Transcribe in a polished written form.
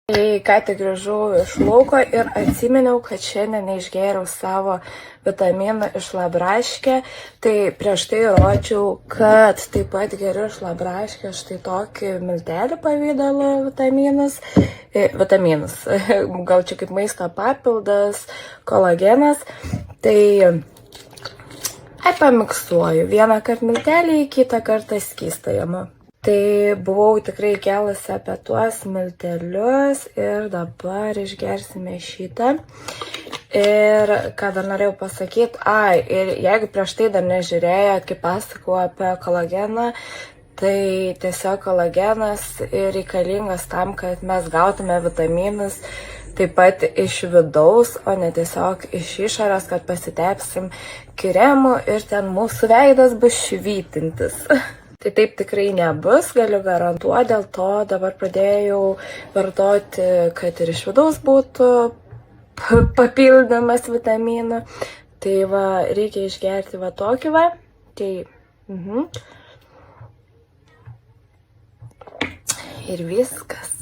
Ką tik grįžau iš lauko ir atsiminiau, kad šiandien neišgėriau savo vitaminų iš labraškė. Tai prieš tai rodžiau, kad taip pat geriu iš labraškė štai tokį miltelį pavidalo vitaminus. Gal čia kaip maisto papildas, kolagenas. Tai pamiksuoju. Vieną kartą miltelį, kitą kartą skystą. Tai buvau tikrai kėlusi apie tuos miltelius ir dabar išgersime šitą. Ir ką dar norėjau pasakyti, ir jeigu prieš tai dar nežiūrėjot, kaip pasakau apie kolageną, tai tiesiog kolagenas reikalingas tam, kad mes gautume vitaminus taip pat iš vidaus, o ne tiesiog iš išorės, kad pasitepsim kremu ir ten mūsų veidas bus švytintis. Tai taip tikrai nebus, galiu garantuoti, dėl to dabar pradėjau vartoti, kad ir iš vidaus būtų papildomas vitaminų. Tai va, reikia išgerti va tokį va. Tai, Ir viskas.